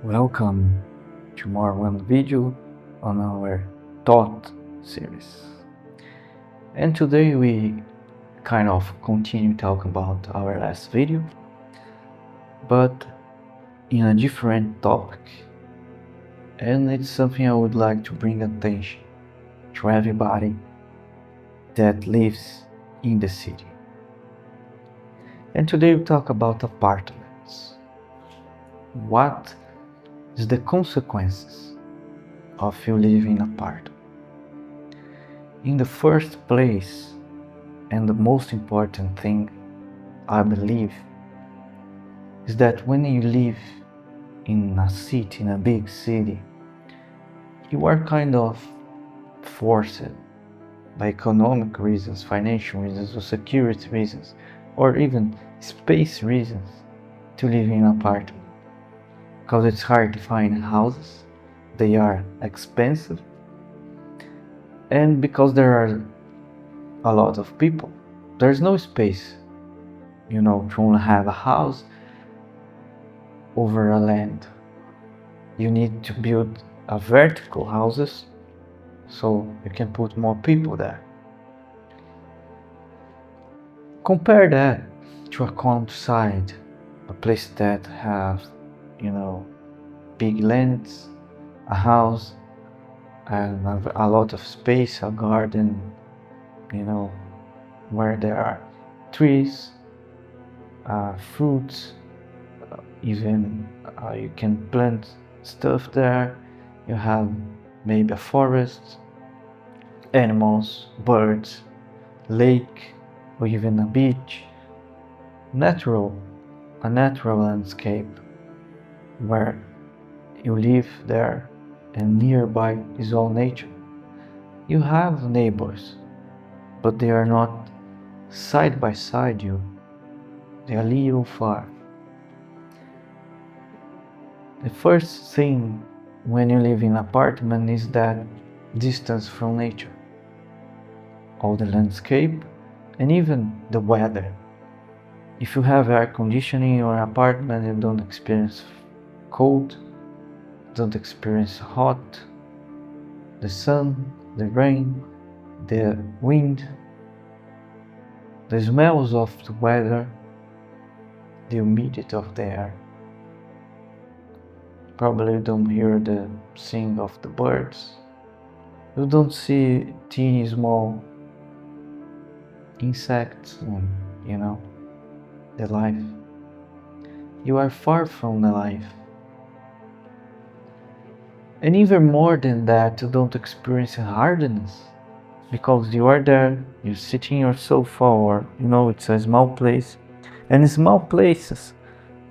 Welcome to more one video on our thought series. And today we kind of continue talking about our last video, but in a different topic. And it's something I would like to bring attention to everybody that lives in the city. And today we talk about apartments. What is the consequences of you living in an apartment? In the first place, and the most important thing, I believe, is that when you live in a city, in a big city, you are kind of forced by economic reasons, financial reasons, or security reasons, or even space reasons to live in an apartment. Because it's hard to find houses, they are expensive, and because there are a lot of people, there's no space, to only have a house over a land. You need to build a vertical houses so you can put more people there. Compare that to a countryside, a place that has, big lands, a house, and a lot of space, a garden, where there are trees, fruits, even you can plant stuff there. You have maybe a forest, animals, birds, lake, or even a beach. A natural landscape where you live there and nearby is all nature. You have neighbors, but they are not side by side you. They are a little far. The first thing when you live in an apartment is that distance from nature. All the landscape and even the weather. If you have air conditioning in your apartment, you don't experience cold, don't experience hot, the sun, the rain, the wind, the smells of the weather, the humidity of the air. Probably you don't hear the sing of the birds. You don't see teeny small insects and, the life. You are far from the life. And even more than that, you don't experience hardness. Because you are there, you're sitting in your sofa, or, it's a small place. And small places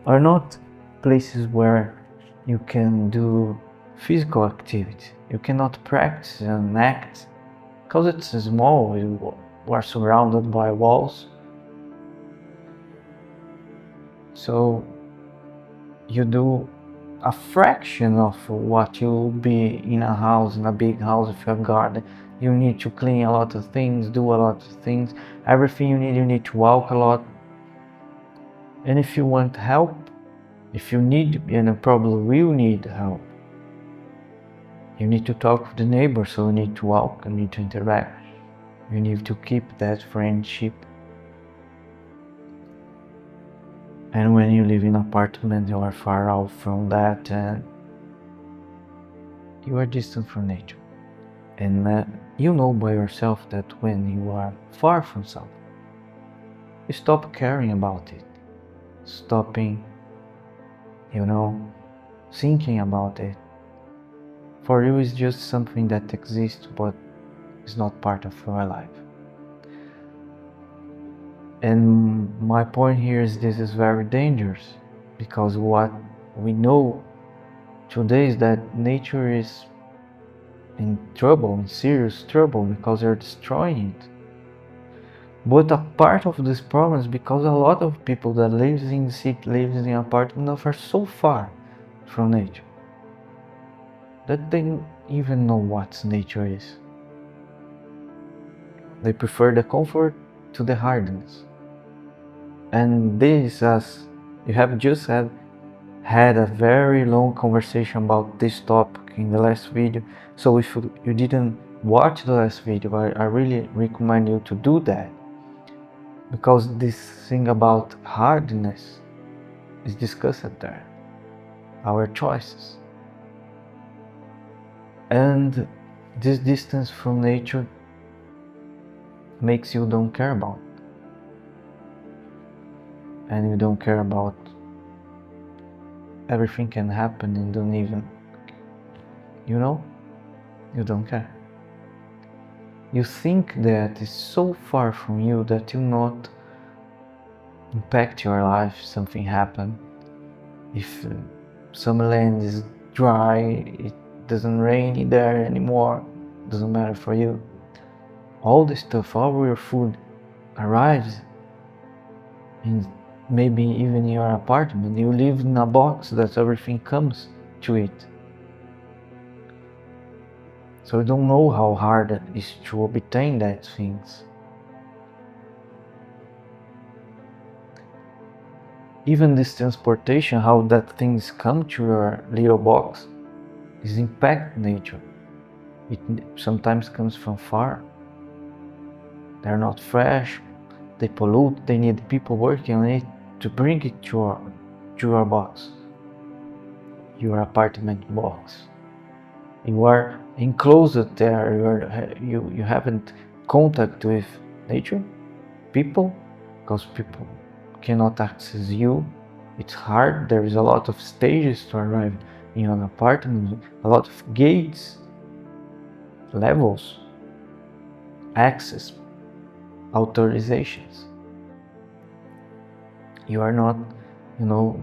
are not places where you can do physical activity. You cannot practice and act because it's small. You are surrounded by walls, so you do a fraction of what you'll be in a house, in a big house. If you have a garden, you need to clean a lot of things, do a lot of things. Everything you need to walk a lot. And if you want help, if you need, and you probably will need help, you need to talk with the neighbor, so you need to walk, you need to interact, you need to keep that friendship. And when you live in an apartment, you are far out from that, and you are distant from nature. And you know by yourself that when you are far from something, you stop caring about it, stopping, thinking about it. For you, it's just something that exists, but is not part of your life. And my point here is this is very dangerous, because what we know today is that nature is in trouble, in serious trouble, because they're destroying it. But a part of this problem is because a lot of people that lives in city, lives in apartments, are so far from nature that they don't even know what nature is. They prefer the comfort to the hardness. And this, as you have just said, had a very long conversation about this topic in the last video. So if you didn't watch the last video, I really recommend you to do that, because this thing about hardness is discussed there, our choices. And this distance from nature makes you don't care about, and you don't care about everything can happen and don't even, you don't care. You think that it's so far from you that you not impact your life. Something happen. If some land is dry, it doesn't rain there anymore, doesn't matter for you. All the stuff, all your food arrives in maybe even your apartment. You live in a box that everything comes to it. So you don't know how hard it is to obtain that things. Even this transportation, how that things come to your little box, is impact nature. It sometimes comes from far. They're not fresh, they pollute, they need people working on it to bring it to your box, your apartment box. You are enclosed there, you haven't contact with nature, people, because people cannot access you. It's hard. There is a lot of stages to arrive in an apartment, a lot of gates, levels, access, authorizations. You are not,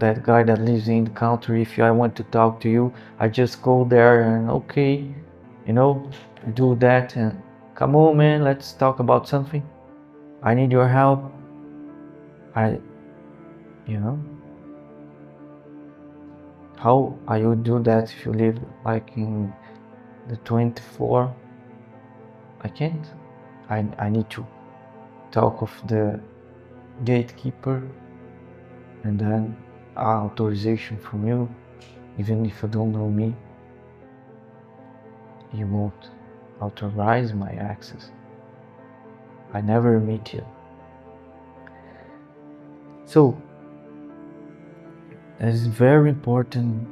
that guy that lives in the country. If I want to talk to you, I just go there and okay, do that and come on, man, let's talk about something. I need your help. How I would do that if you live like in the 24? I can't. I need to talk with the gatekeeper and then authorization from you. Even if you don't know me, you won't authorize my access. I never meet you. So it's very important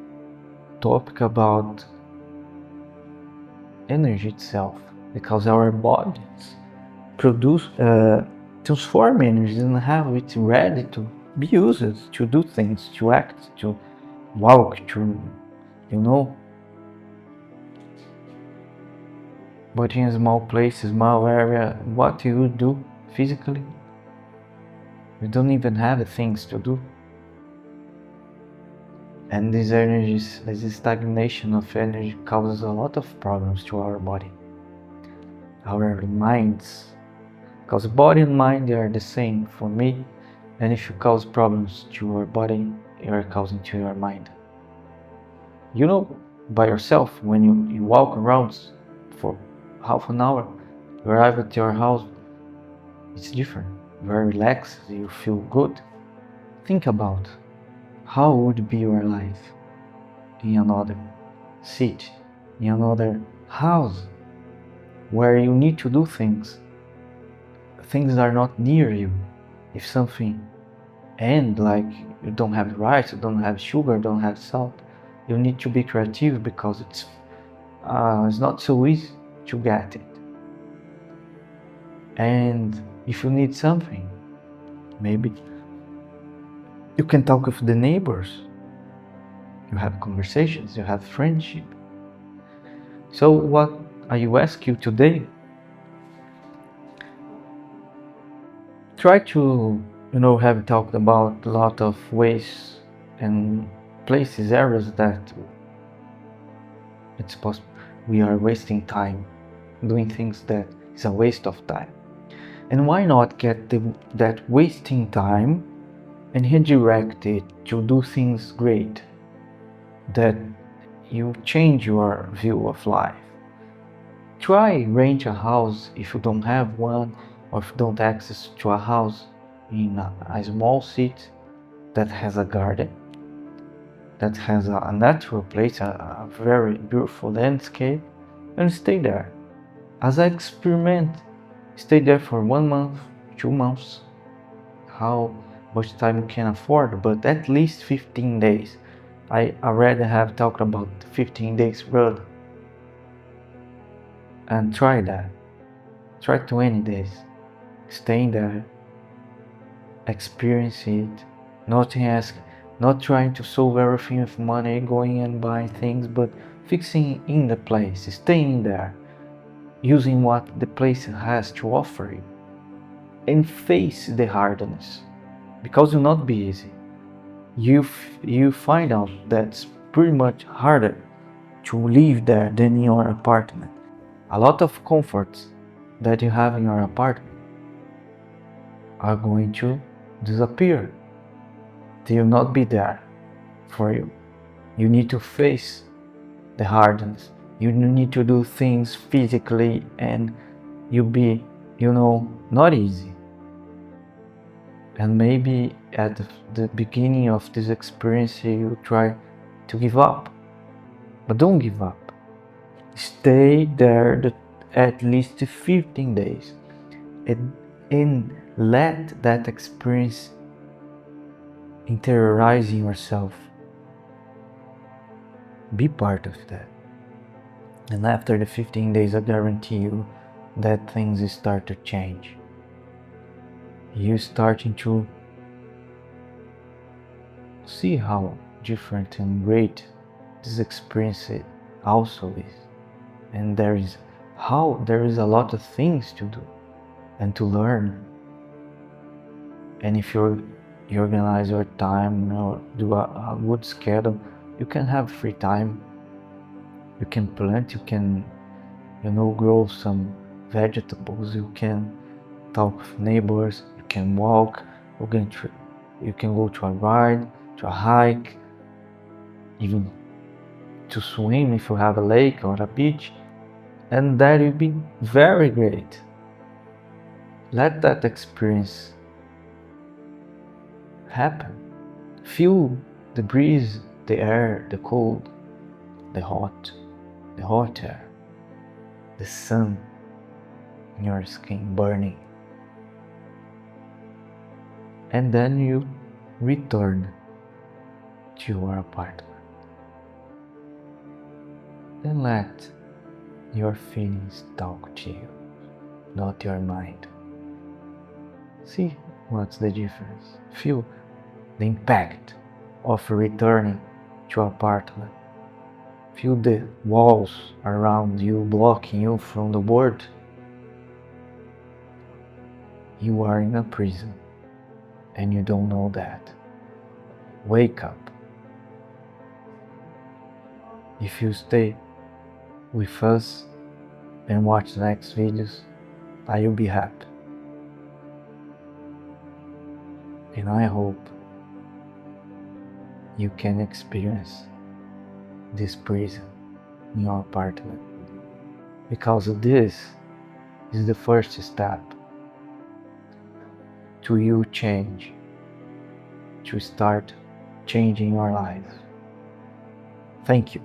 topic about energy itself, because our bodies transform energy and have it ready to be used to do things, to act, to walk, to but in a small place, small area, what you do physically, you don't even have things to do. And this energy, this stagnation of energy causes a lot of problems to our body, our minds, because body and mind, they are the same for me. And if you cause problems to your body, you are causing to your mind. By yourself, when you walk around for half an hour, you arrive at your house, it's different. You are relaxed, you feel good. Think about how would be your life in another city, in another house, where you need to do things. Things are not near you. If something ends, like you don't have rice, you don't have sugar, don't have salt, you need to be creative, because it's not so easy to get it. And if you need something, maybe you can talk with the neighbors. You have conversations, you have friendship. So what I ask you today, try to have talked about a lot of ways and places, areas that it's possible we are wasting time doing things that is a waste of time. And why not get that wasting time and redirect it to do things great, that you change your view of life. Try rent a house if you don't have one, or if you don't access to a house in a small city that has a garden. that has a natural place, a very beautiful landscape, and stay there. As I experiment, stay there for 1 month, 2 months, how much time you can afford, but at least 15 days. I already have talked about 15 days rule, and try that. Try 20 days. Staying there, experience it, nothing ask, not trying to solve everything with money, going and buying things, but fixing in the place, staying there, using what the place has to offer you, and face the hardness, because it will not be easy. You find out that's pretty much harder to live there than in your apartment. A lot of comforts that you have in your apartment are going to disappear. They will not be there for you. You need to face the hardness. You need to do things physically, and you'll be, not easy. And maybe at the beginning of this experience you try to give up, but don't give up. Stay there at least 15 days, and let that experience interiorize in yourself. Be part of that. And after the 15 days, I guarantee you that things start to change. You're starting to see how different and great this experience also is. And there is a lot of things to do and to learn. And if you organize your time, do a good schedule, you can have free time. You can plant, you can, grow some vegetables, you can talk with neighbors, you can walk, you can go to a ride, to a hike, even to swim if you have a lake or a beach, and that will be very great. Let that experience happen. Feel the breeze, the air, the cold, the hot air, the sun in your skin burning. And then you return to your apartment. Then let your feelings talk to you, not your mind. See what's the difference. Feel the impact of returning to your apartment. Feel the walls around you blocking you from the world. You are in a prison and you don't know that. Wake up. If you stay with us and watch the next videos, I will be happy. And I hope you can experience this prison in your apartment, because this is the first step to you change, to start changing your life. Thank you.